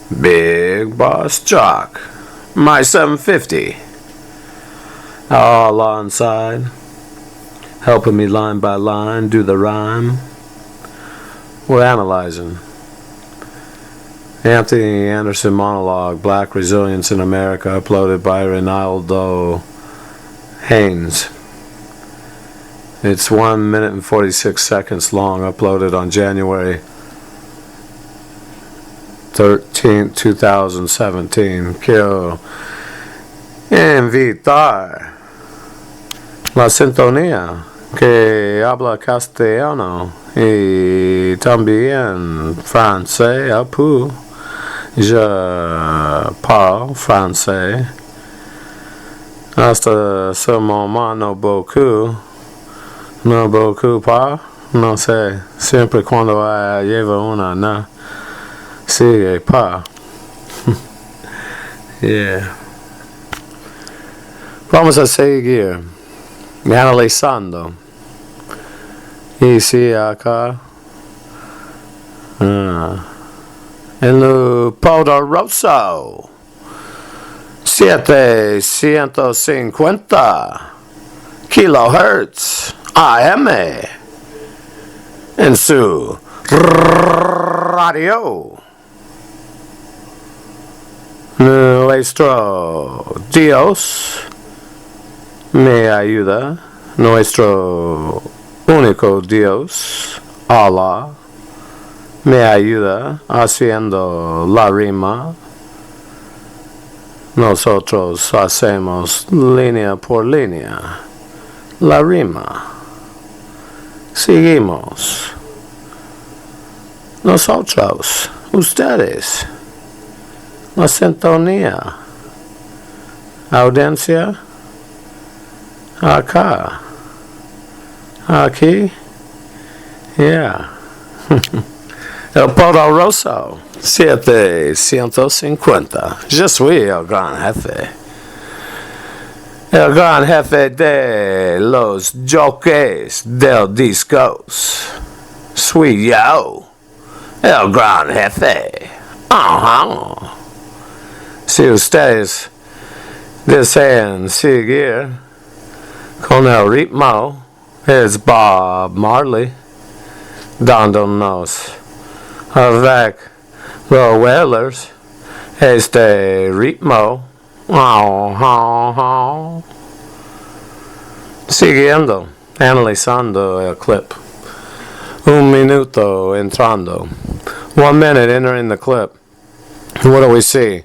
Bigbossjock, my 750. All on side, helping me line by line do the rhyme. We're analyzing Anthony Anderson monologue, Black Resilience in America, uploaded by Ronaldo Haynes. It's 1 minute and 46 seconds long, uploaded on January 13, 2017. Quiero invitar la sintonía que habla castellano y también francés. Je parle français. Hasta ce moment no beaucoup pas, no sé, siempre cuando lleva una na, sigue pa. Yeah. Vamos a seguir analizando. Y sí, acá, en el poderoso 750 kilohertz AM en su radio. Nuestro Dios me ayuda. Nuestro único Dios, Allah, me ayuda haciendo la rima. Nosotros hacemos línea por línea la rima. Seguimos. Nosotros, ustedes, la sintonía, audiencia, acá, aquí, yeah. El poderoso 750. Je suis el gran jefe. El gran jefe de los jockeys del discos. Soy yo, el gran jefe. Si ustedes desean seguir con el ritmo, es Bob Marley dándonos avec los Wailers este ritmo. Siguiendo, analizando el clip. Un minuto entrando. 1 minute entering the clip. What do we see?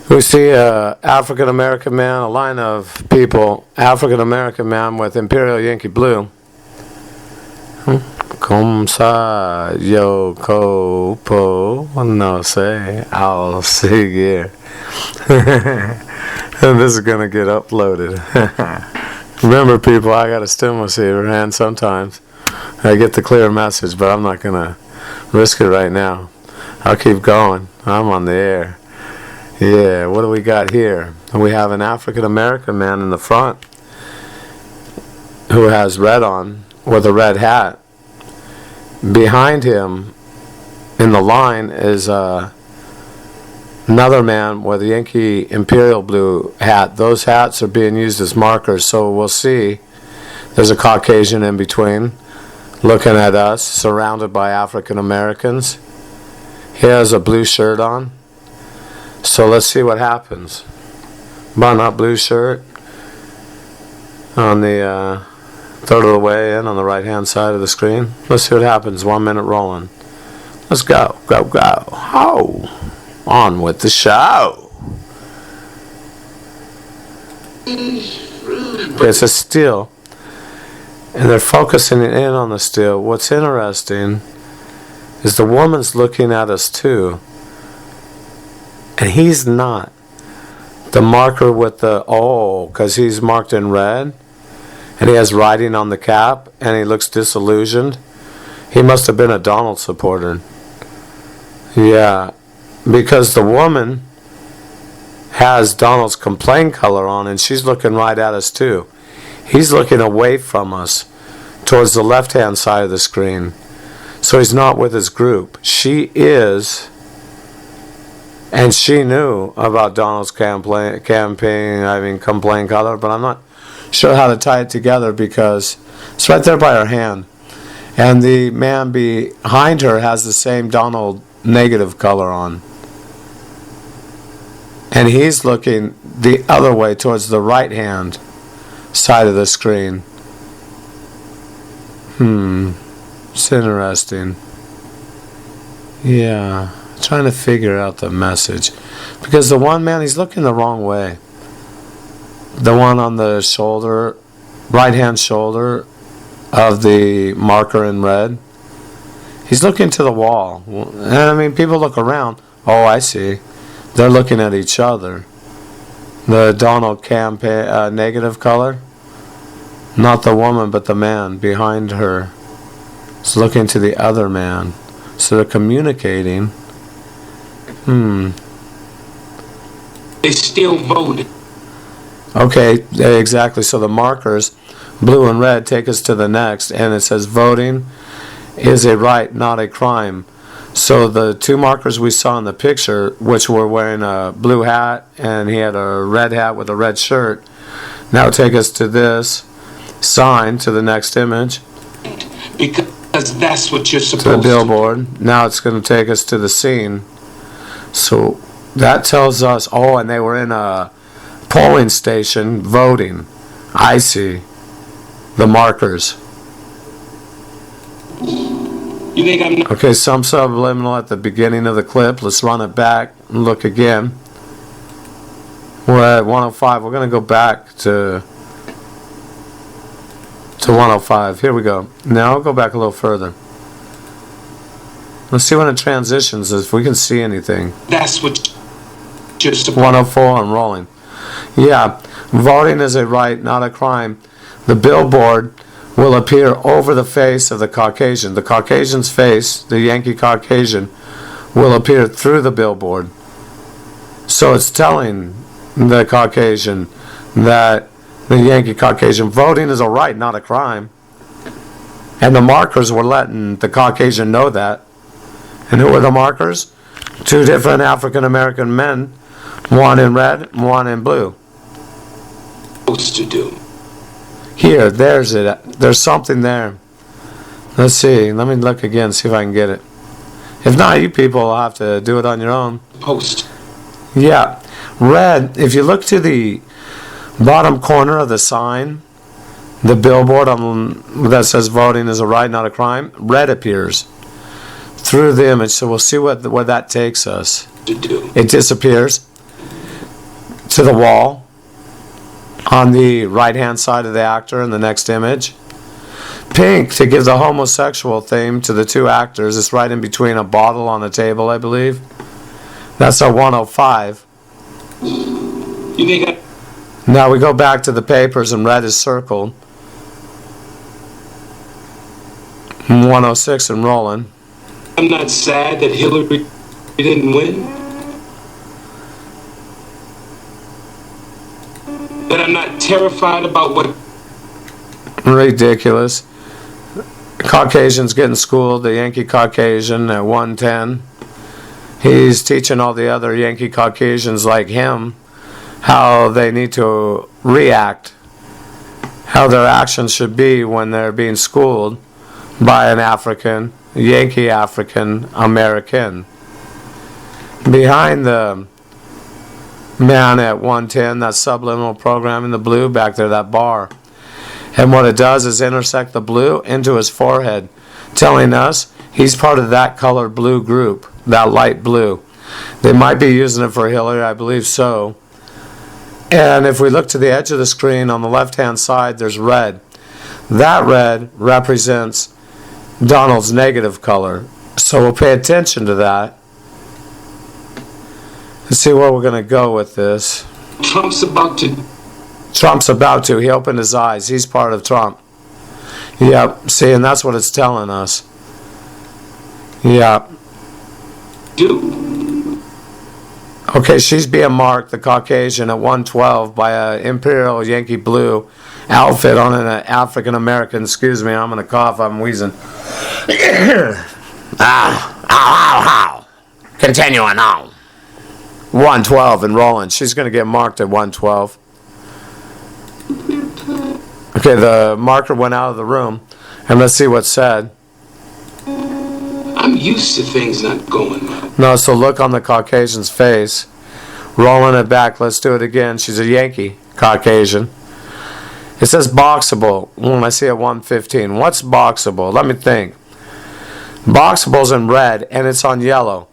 We see a African American man, a line of people, African American man with Imperial Yankee blue. Como sa yo copo, no sé, I'll seguir. And this is gonna get uploaded. Remember, people, I got a Stimoceiver, and sometimes I get the clear message, but I'm not gonna risk it right now. I'll keep going. I'm on the air. Yeah, what do we got here? We have an African American man in the front who has red on with a red hat. Behind him in the line is another man with a Yankee Imperial blue hat. Those hats are being used as markers, so we'll see. There's a Caucasian in between looking at us, surrounded by African Americans. He has a blue shirt on. So let's see what happens. Button-up blue shirt on the third of the way in on the right-hand side of the screen. Let's see what happens. 1 minute rolling. Let's go, go, go. Oh, on with the show. It's a still, and they're focusing in on the still. What's interesting is the woman's looking at us too, and he's not. The marker with the because he's marked in red, and he has writing on the cap, and he looks disillusioned. He must have been a Donald supporter. Yeah, because the woman has Donald's complaint color on, and she's looking right at us too. He's looking away from us towards the left-hand side of the screen. So he's not with his group. She is And she knew about Donald's complaint color, but I'm not sure how to tie it together because it's right there by her hand. And the man behind her has the same Donald negative color on. And he's looking the other way towards the right hand side of the screen. It's interesting. Yeah, trying to figure out the message. Because the one man, he's looking the wrong way. The one on the shoulder, right hand shoulder of the marker in red. He's looking to the wall. And I mean, people look around. Oh, I see. They're looking at each other. The Donald negative color. Not the woman, but the man behind her is looking to the other man. So they're communicating. They still voted. Okay, exactly. So the markers, blue and red, take us to the next. And it says voting is a right, not a crime. So the two markers we saw in the picture, which were wearing a blue hat and he had a red hat with a red shirt, now take us to this sign, to the next image. Because that's what you're supposed to. The billboard. Now it's going to take us to the scene. So that tells us, oh, and they were in a polling station voting. I see. The markers. You think I'm not? Okay, some subliminal at the beginning of the clip. Let's run it back and look again. We're at 105. We're going to go back to 105. Here we go. Now I'll go back a little further. Let's see when it transitions, if we can see anything. That's what you're supposed. 104, I'm rolling. Yeah, voting is a right, not a crime. The billboard will appear over the face of the Caucasian. The Caucasian's face, the Yankee Caucasian, will appear through the billboard. So it's telling the Caucasian that the Yankee Caucasian voting is a right, not a crime. And the markers were letting the Caucasian know that. And who were the markers? Two different African American men, one in red, one in blue. Supposed to do. Here, there's it. There's something there. Let's see. Let me look again, see if I can get it. If not, you people will have to do it on your own. Post. Yeah. Red, if you look to the bottom corner of the sign, the billboard that says voting is a right, not a crime, red appears through the image. So we'll see where that takes us. It disappears to the wall on the right hand side of the actor in the next image. Pink, to give the homosexual theme to the two actors, is right in between a bottle on the table, I believe. That's our 105. You think now we go back to the papers and red is circled. 106 and rolling. I'm not sad that Hillary didn't win? That I'm not terrified about what... Ridiculous. Caucasian's getting schooled, the Yankee Caucasian at 110. He's teaching all the other Yankee Caucasians like him how they need to react, how their actions should be when they're being schooled by an African, Yankee African American. Behind the man at 110, that subliminal program in the blue back there, that bar. And what it does is intersect the blue into his forehead, telling us he's part of that color blue group, that light blue. They might be using it for Hillary, I believe so. And if we look to the edge of the screen on the left-hand side, there's red. That red represents Donald's negative color. So we'll pay attention to that. Let's see where we're going to go with this. Trump's about to. He opened his eyes. He's part of Trump. Yep. See, and that's what it's telling us. Yep. Okay, she's being marked, the Caucasian, at 112 by an Imperial Yankee Blue outfit on an African American. Excuse me, I'm going to cough. I'm wheezing. Continuing on. 112 and rolling. She's going to get marked at 112. Okay, the marker went out of the room. And let's see what's said. I'm used to things not going well. No, so look on the Caucasian's face. Rolling it back. Let's do it again. She's a Yankee Caucasian. It says boxable. I see it 115. What's boxable? Let me think. Boxable's in red and it's on yellow.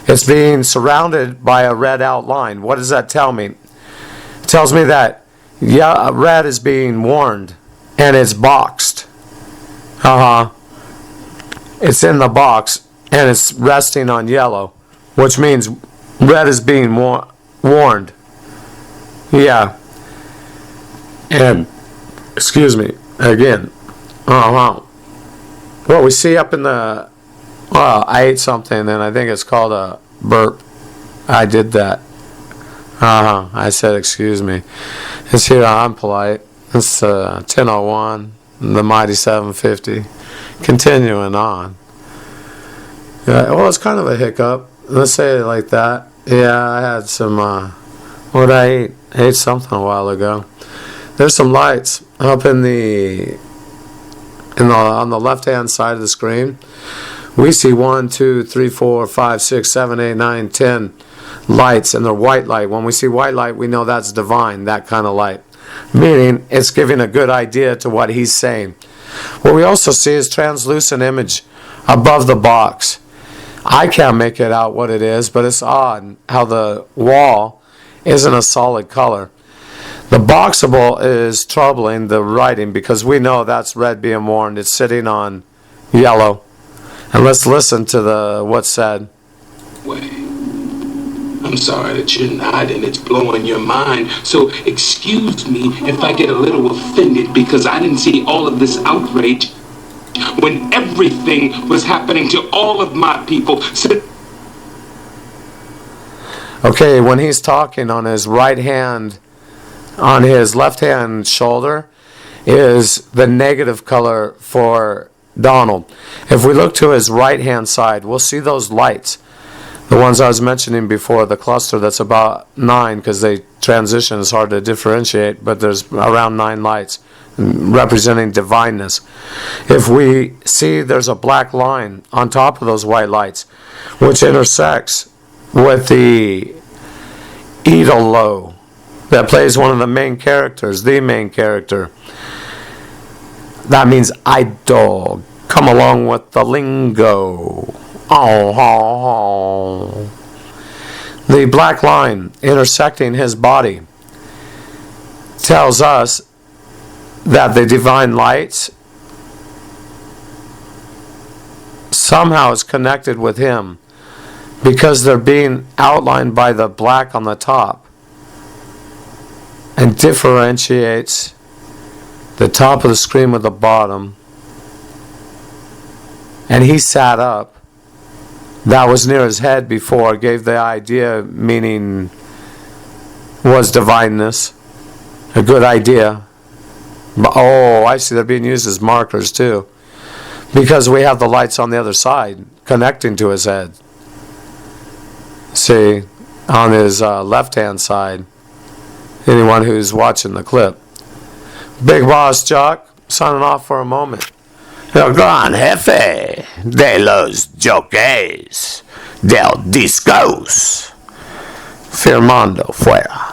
It's being surrounded by a red outline. What does that tell me? It tells me that red is being warned and it's boxed. It's in the box and it's resting on yellow, which means red is being warned. Yeah. And, excuse me, again. What we see up in the, I ate something and I think it's called a burp. I did that. I said, excuse me. It's here, I'm polite. It's 10:01, the mighty 750. Continuing on. Yeah, well, it's kind of a hiccup. Let's say it like that. Yeah, I had some, what I ate? I ate something a while ago. There's some lights up on the left-hand side of the screen. We see 1, 2, 3, 4, 5, 6, 7, 8, 9, 10 lights, and they're white light. When we see white light, we know that's divine, that kind of light. Meaning, it's giving a good idea to what he's saying. What we also see is translucent image above the box. I can't make it out what it is, but it's odd how the wall isn't a solid color. The boxable is troubling the writing because we know that's red being warned. It's sitting on yellow. And let's listen to what's said. I'm sorry that you're nodding. It's blowing your mind. So excuse me if I get a little offended because I didn't see all of this outrage when everything was happening to all of my people. Okay, when he's talking on his right hand, on his left hand shoulder is the negative color for Donald. If we look to his right hand side, we'll see those lights. The ones I was mentioning before, the cluster that's about 9 because they transition is hard to differentiate, but there's around 9 lights representing divineness. If we see there's a black line on top of those white lights, which intersects with the idolo that plays one of the main characters, the main character, that means idol. Come along with the lingo. The black line intersecting his body tells us that the divine lights somehow is connected with him because they're being outlined by the black on the top and differentiates the top of the screen with the bottom. And he sat up. That was near his head before, gave the idea, meaning was divineness. A good idea. Oh, I see, they're being used as markers too. Because we have the lights on the other side connecting to his head. See, on his left-hand side. Anyone who's watching the clip. Bigbossjock, signing off for a moment. El gran jefe de los jockeys del discos. Firmando fuera.